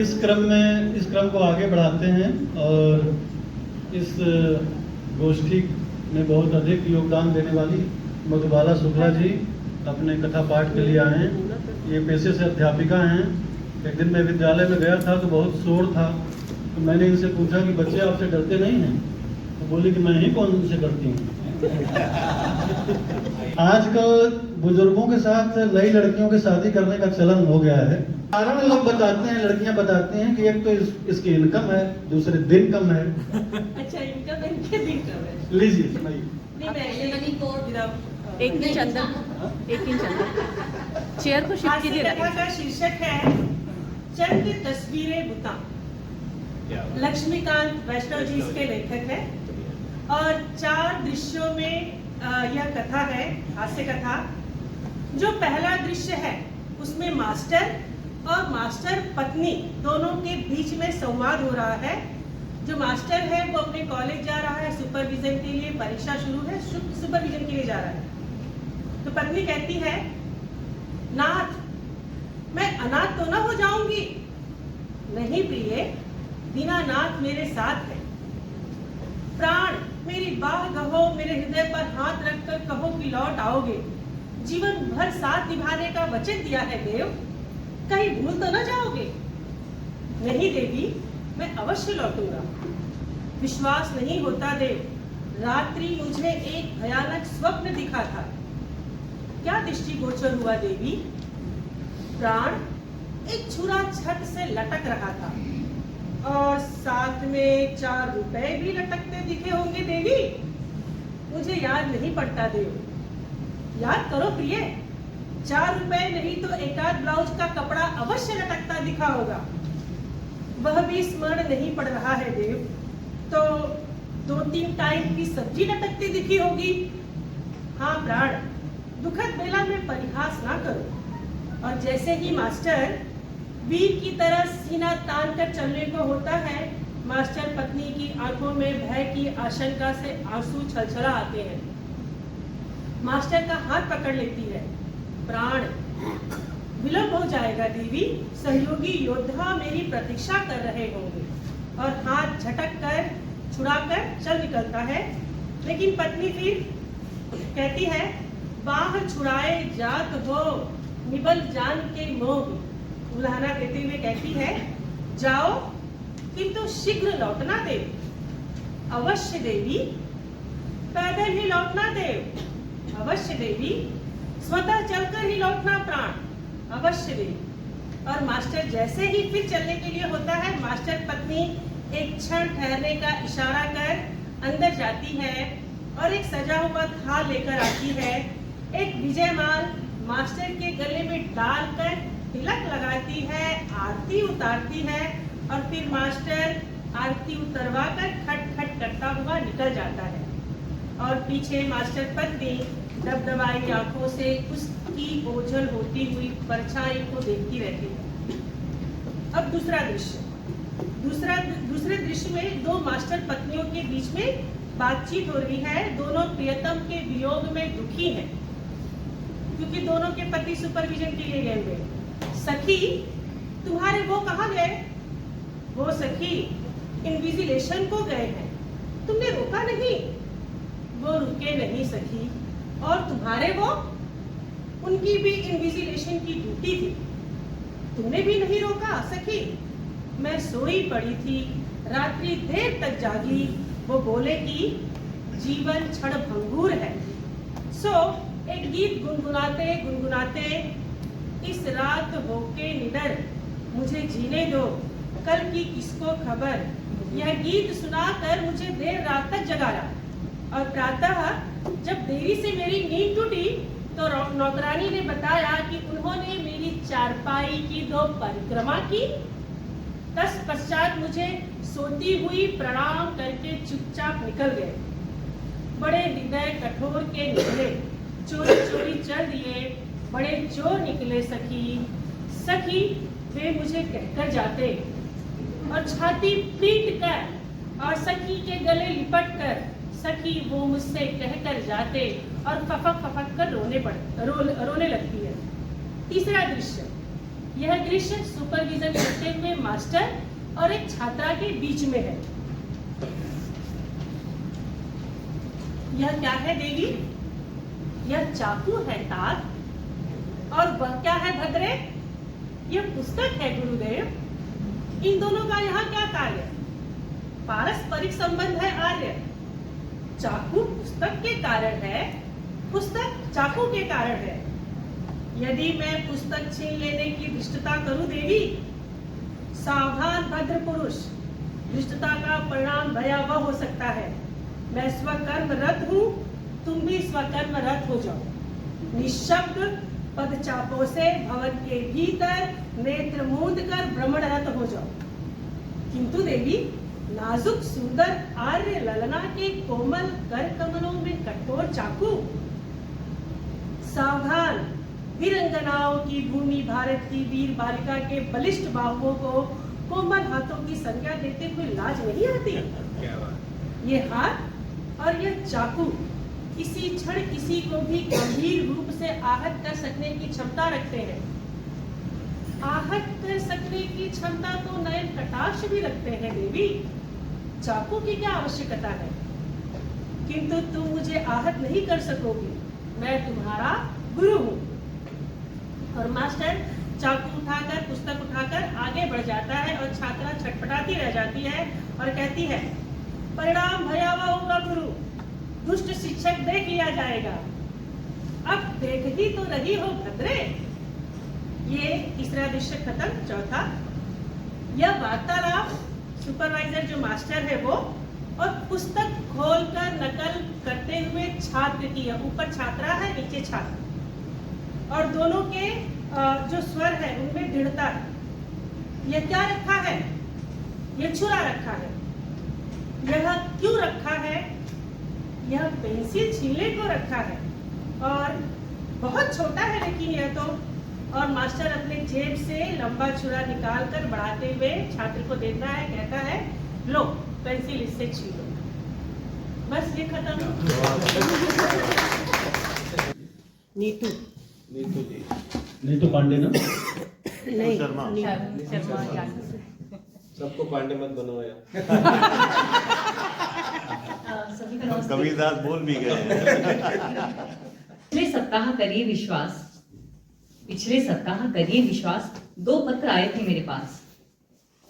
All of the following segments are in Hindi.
इस क्रम को आगे बढ़ाते हैं और इस गोष्ठी में बहुत अधिक योगदान देने वाली मधुबाला शुक्ला जी अपने कथा पाठ के लिए आए हैं। ये पेशे से अध्यापिका हैं। एक दिन मैं विद्यालय में गया था तो बहुत शोर था, तो मैंने इनसे पूछा कि बच्चे आपसे डरते नहीं हैं? तो बोली कि मैं ही कौन से डरती हूँ। आजकल बुजुर्गों के साथ नई लड़कियों की शादी करने का चलन हो गया है। कारण लोग बताते हैं, लड़कियां बताती हैं कि एक तो इसकी इनकम है, दूसरे दिन कम है। अच्छा, इनकम है कि दिन कम है? लीजिए सुनाइए। एक इंच अंदर चेयर को शिफ्ट कीजिए। कथा का शीर्षक है चंद तस्वीरें बुता। लक्ष्मीकांत वैष्णव जी इसके लेखक है और 4 दृश्यों में यह कथा है, हास्य कथा। जो पहला दृश्य है उसमें मास्टर और मास्टर पत्नी दोनों के बीच में संवाद हो रहा है। जो मास्टर है वो अपने कॉलेज जा रहा है, सुपरविजन के लिए, परीक्षा शुरू है, सुपरविजन के लिए जा रहा है। तो पत्नी कहती है, नाथ मैं अनाथ तो ना हो जाऊंगी? नहीं प्रिय, दीनानाथ मेरे साथ है। प्राण मेरी बाह गहो, मेरे हृदय पर हाथ रखकर कहो कि लौट आओगे। जीवन भर साथ निभाने का वचन दिया है देव, कहीं भूल तो ना जाओगे? नहीं देवी, मैं अवश्य लौटूंगा। विश्वास नहीं होता देव, रात्रि मुझे एक भयानक स्वप्न दिखा था। क्या दृष्टिगोचर हुआ देवी? प्राण एक छुरा छत से लटक रहा था और साथ में 4 रुपए भी लटकते दिखे होंगे देवी। मुझे याद नहीं पड़ता देव। याद करो प्रिय, 4 रुपए नहीं तो एकाध ब्लाउज का कपड़ा अवश्य लटकता दिखा होगा। वह भी स्मरण नहीं पड़ रहा है देव। तो 2-3 टाइम की सब्जी लटकती दिखी होगी। हाँ प्राण, दुखद बेला में परिहास ना करो। और जैसे ही मास्टर वीर की तरह सीना तान कर चलने को होता है, मास्टर पत्नी की आंखों में भय की आशंका से आंसू छलछला आते हैं। मास्टर का हाथ पकड़ लेती है। प्राण, विलंब हो जाएगा देवी, सहयोगी योद्धा मेरी प्रतीक्षा कर रहे होंगे। और हाथ झटक कर छुड़ाकर चल निकलता है। लेकिन पत्नी फिर कहती है, बाह छुड़ाए जात हो, निबल जान के मोह। उल्हाना देते हुए कहती है, जाओ किंतु शीघ्र लौटना देव। अवश्य देवी। पैदल ही लौटना देव। अवश्य देवी। स्वतः चलकर ही लौटना प्राण। अवश्य देवी। और मास्टर जैसे ही फिर चलने के लिए होता है, मास्टर पत्नी एक क्षण ठहरने का इशारा कर अंदर जाती है और एक सजा हुआ थाल लेकर आती है। एक विजयमाल मास्टर के गले में डालकर तिलक लगाती है, आरती उतारती है और फिर मास्टर आरती उतरवा कर खट खट करता हुआ निकल जाता है। और पीछे मास्टर पत्नी दबदबाई आंखों से उसकी ओझल होती हुई परछाई को देखती रहती है। अब दूसरा दृश्य। दूसरे दृश्य में 2 मास्टर पत्नियों के बीच में बातचीत हो रही है। दोनों प्रियतम के वियोग में दुखी हैं, क्योंकि दोनों के पति सुपरविजन के लिए गए हुए। सखी, तुम्हारे वो कहाँ गए? वो सखी इन्विजिलेशन को गए हैं, तुमने रोका नहीं? वो रुके नहीं सखी। और तुम्हारे वो? उनकी भी इन्विजिलेशन की ड्यूटी थी, तुमने भी नहीं रोका सखी? मैं सोई पड़ी थी, रात्रि देर तक जागी। वो बोले कि जीवन क्षण भंगुर है। सो एक गीत गुनगुनाते गुनगुनाते, इस रात होके निडर, मुझे जीने दो, कल की किसको खबर। यह गीत सुनाकर मुझे देर रात तक जगाया। और प्रातः जब देरी से मेरी नींद टूटी तो नौकरानी ने बताया कि उन्होंने मेरी चारपाई की 2 परिक्रमा की। तत्पश्चात मुझे सोती हुई प्रणाम करके चुपचाप निकल गए। बड़े हृदय कठोर के निकले, चोरी चोरी चल दिए, बड़े चोर निकले सखी। सखी वे मुझे कहकर जाते और छाती पीट कर और सखी के गले लिपट कर सखी वो मुझसे कहकर जाते और फपक फपक कर रोने लगती है। तीसरा दृश्य, यह दृश्य सुपरविजन करते हुए मास्टर और एक छात्रा के बीच में है। यह क्या है देवी? यह चाकू है तार, और वह क्या है भद्रे? यह पुस्तक है गुरुदेव। इन दोनों का यहाँ क्या कार्य? पारस्परिक संबंध है आर्य। चाकू पुस्तक के कारण है, पुस्तक चाकू के कारण है। यदि मैं पुस्तक छीन लेने की धृष्टता करूं देवी, सावधान भद्र पुरुष, धृष्टता का परिणाम भयावह हो सकता है। मैं स्वकर्म रत हूँ, तुम भी स्वकर्म रत हो जाओ। निशब्द पदचापों से भवन के भीतर नेत्र मूंद कर भ्रमणरत हो जाओ। किंतु देवी, नाजुक सुंदर आर्य ललना के कोमल कर कमलों में कठोर चाकू। सावधान, वीरंगनाओं की भूमि भारत की वीर बालिका के बलिष्ठ बाहुओं को कोमल हाथों की संज्ञा देते हुए लाज नहीं आती? ये हाथ और यह चाकू किसी क्षण किसी को भी गंभीर रूप से आहत कर सकने की क्षमता रखते हैं। आहत कर सकने की क्षमता तो नयन कटाक्ष भी रखते हैं देवी। चाकू की क्या आवश्यकता है? किंतु तुम मुझे आहत नहीं कर सकोगी, मैं तुम्हारा गुरु हूँ। और मास्टर चाकू उठाकर, पुस्तक उठाकर आगे बढ़ जाता है और छात्रा छटपटाती रह जाती है और कहती है, परिणाम भयावह होगा गुरु, दुष्ट शिक्षक देख लिया जाएगा। अब देख ही तो रही हो भद्रे। ये तीसरा दृश्य खत्म। चौथा, यह वार्तालाप सुपरवाइजर जो मास्टर है वो और पुस्तक खोलकर नकल करते हुए छात्र की है। ऊपर छात्रा है, नीचे छात्र, और दोनों के जो स्वर है उनमें दृढ़ता है। यह क्या रखा है? यह छुरा रखा है। यह क्यों रखा है? यह पेंसिल छीलने को रखा है, और बहुत छोटा है लेकिन यह तो। और मास्टर अपने जेब से लंबा छुरा निकाल कर बढ़ाते हुए छात्र को देता है, कहता है, लो पेंसिल इससे छीलो। बस ये खत्म। नीतू जी, नीतू पांडे ना? नहीं, शर्मा। सबको पांडे मत बनो यार। कबीरदास बोल भी गए हैं। पिछले सप्ताह करिए विश्वास, पिछले सप्ताह करिए विश्वास, 2 पत्र आए थे मेरे पास।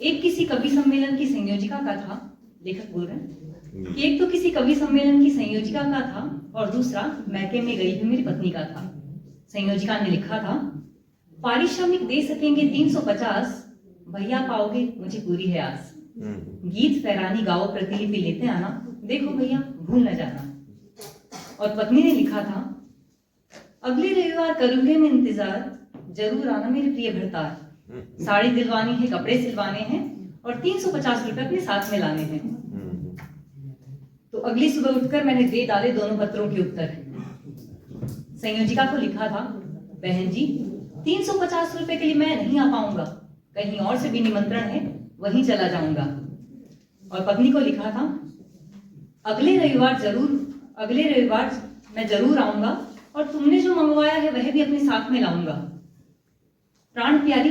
एक किसी कवि सम्मेलन की संयोजिका का था, लेखक बोल रहे हैं कि एक तो किसी कवि सम्मेलन की संयोजिका का था और दूसरा मैके में गई हुई मेरी पत्नी का था। संयोजिका ने लिखा था, पारिश्रमिक दे सकेंगे 350, भैया पाओगे मुझे पूरी है आस। गीत फैरानी गाओ, प्रतिलिपि लेते आना, देखो भैया भूल न जाना। और पत्नी ने लिखा था, अगले रविवार करूंगे मैं इंतजार, जरूर आना मेरे प्रिय भरतार। साड़ी दिलवानी है, कपड़े सिलवाने हैं और 350 रुपए अपने साथ में लाने हैं। तो अगली सुबह उठकर मैंने दे डाले दोनों पत्रों के उत्तर। संयोजिका को लिखा था, बहन जी 350 रुपए के लिए मैं नहीं आ पाऊंगा, कहीं और से भी निमंत्रण है, वहीं चला जाऊंगा। और पत्नी को लिखा था, अगले रविवार मैं जरूर आऊंगा और तुमने जो मंगवाया है वह भी अपने साथ में लाऊंगा। प्राण प्यारी,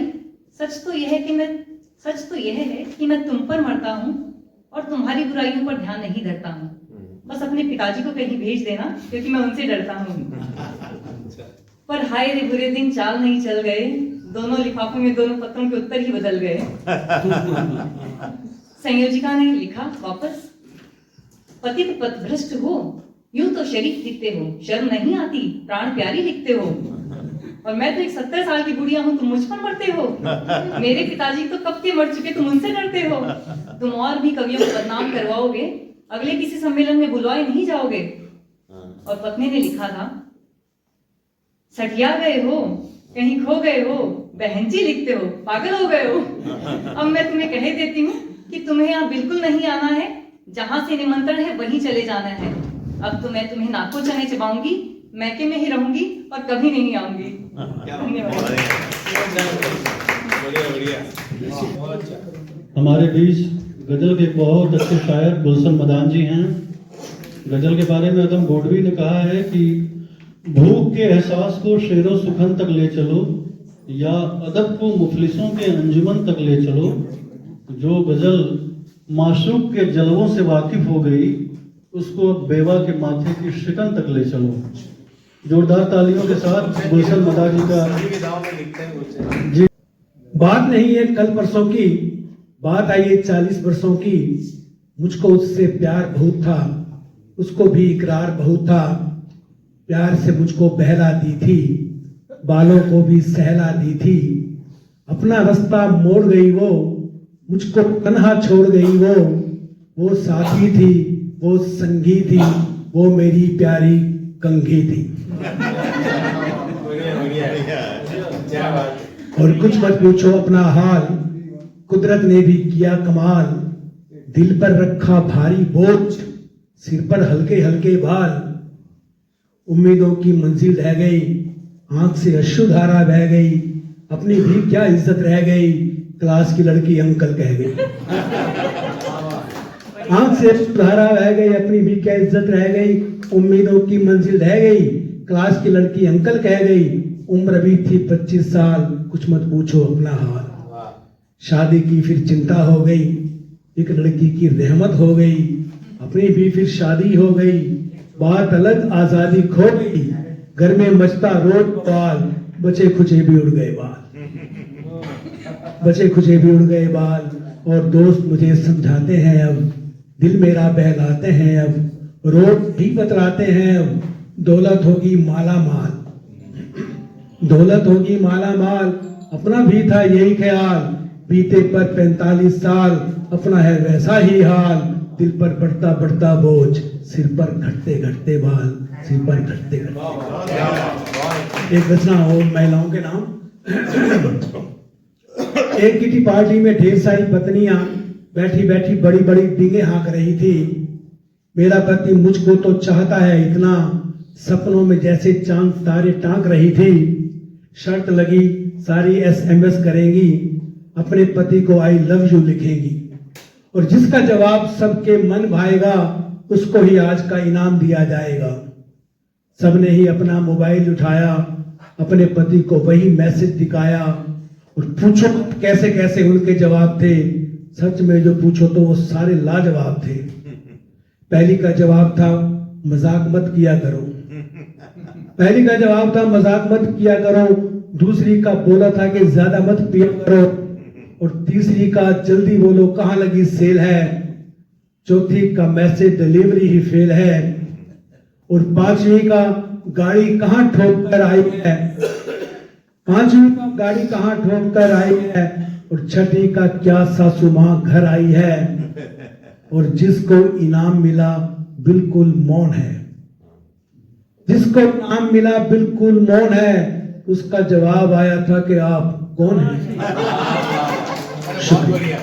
सच तो यह है कि मैं तुम पर मरता हूँ और तुम्हारी बुराइयों पर ध्यान नहीं धरता हूँ। बस अपने पिताजी को कहीं भेज देना, क्योंकि मैं उनसे डरता हूँ। पर हाय रे बुरे दिन चाल नहीं चल गए, दोनों लिफाफों में दोनों पत्रों के उत्तर ही बदल गए। संयोजिका ने लिखा वापस, पतित पथभ्रष्ट हो, यूं तो शरीफ दिखते हो, शर्म नहीं आती, प्राण प्यारी लिखते हो। और मैं तो एक 70 साल की बुढ़िया हूँ, तुम मुझ पर मरते हो। मेरे पिताजी तो कब के मर चुके, तुम उनसे डरते हो। तुम और भी कवियों को बदनाम करवाओगे, अगले किसी सम्मेलन में बुलवाए नहीं जाओगे। और पत्नी ने लिखा था, सठिया गए हो, कहीं खो गए हो, बहन जी लिखते हो, पागल हो गए हो। अब मैं तुम्हें कह देती हूँ कि तुम्हें यहाँ बिल्कुल नहीं आना है, जहां से निमंत्रण है वहीं चले जाना है। अब तो मैं तुम्हें नाको चने चबाऊंगी, मैके में ही रहूंगी और कभी नहीं आऊंगी। हमारे बीच गजल के बहुत अच्छे शायर गुलशन मदान जी हैं। गजल के बारे में अदम गोडवी ने कहा है कि भूख के एहसास को शेरो सुखन तक ले चलो, या अदब को मुफलिसों के अंजुमन तक ले चलो, जो गजल माशूक के जलवों से वाकिफ हो गई, उसको अब बेवा के माथे की शिकन तक ले चलो। जोरदार तालियों के साथ गुलशन मदार जी का जी। बात नहीं है कल परसों की, बात आई है 40 वर्षों की। मुझको उससे प्यार बहुत था, उसको भी इकरार बहुत था। प्यार से मुझको बहला दी थी, बालों को भी सहला दी थी। अपना रास्ता मोड़ गई वो, मुझको तन्हा छोड़ गई वो साथी थी, वो संगी थी, वो मेरी प्यारी कंघी थी। और कुछ मत पूछो अपना हाल, कुदरत ने भी किया कमाल। दिल पर रखा भारी बोझ, सिर पर हल्के हल्के बाल। उम्मीदों की मंजिल रह गई, आंख से अश्रुधारा बह गई। अपनी भी क्या इज्जत रह गई, क्लास की लड़की अंकल कह गई। आंख से अश्रुधारा बह गई, अपनी भी क्या इज्जत रह गई। उम्मीदों की मंजिल रह गई, क्लास की लड़की अंकल कह गई। उम्र भी थी 25 साल, कुछ मत पूछो अपना हाल। शादी की फिर चिंता हो गई, एक लड़की की रहमत हो गई। अपनी भी फिर शादी हो गई, बात अलग आजादी खो गई। घर में मचता रोड बाल, बचे खुचे भी उड़ गए बाल। बचे खुचे भी उड़ गए बाल। और दोस्त मुझे समझाते हैं अब, दिल मेरा बहलाते हैं अब। रोड भी बतलाते हैं अब, दौलत होगी माला माल। दौलत होगी माला माल, अपना भी था यही ख्याल। बीते पर 45 साल, अपना है वैसा ही हाल। दिल पर बढ़ता बढ़ता बोझ, सिर पर घटते घटते बाल। सिर पर घटते घटते। एक रचना हो महिलाओं के नाम। एक किटी पार्टी में ढेर सारी पत्नियां बैठी बैठी बड़ी बड़ी डींगे हाँक रही थी। मेरा पति मुझको तो चाहता है इतना, सपनों में जैसे चांद तारे टांक रही थी। शर्त लगी सारी SMS करेंगी, अपने पति को आई लव यू लिखेंगी। और जिसका जवाब सबके मन भाएगा, उसको ही आज का इनाम दिया जाएगा। सबने ही अपना मोबाइल उठाया, अपने पति को वही मैसेज दिखाया। और पूछो कैसे कैसे उनके जवाब थे। सच में जो पूछो तो वो सारे लाजवाब थे। पहली का जवाब था मजाक मत किया करो। पहली का जवाब था मजाक मत किया करो। दूसरी का बोला था कि ज्यादा मत पिया करो। और तीसरी का जल्दी बोलो कहां लगी सेल है। चौथी का मैसेज डिलीवरी ही फेल है। और पांचवी का गाड़ी कहां ठोक कर आई है। पांचवी का गाड़ी कहां ठोक कर आई है। और छठी का क्या सासू मां घर आई है। और जिसको इनाम मिला बिल्कुल मौन है। जिसको इनाम मिला बिल्कुल मौन है। उसका जवाब आया था कि आप कौन हैं। शुक्रिया।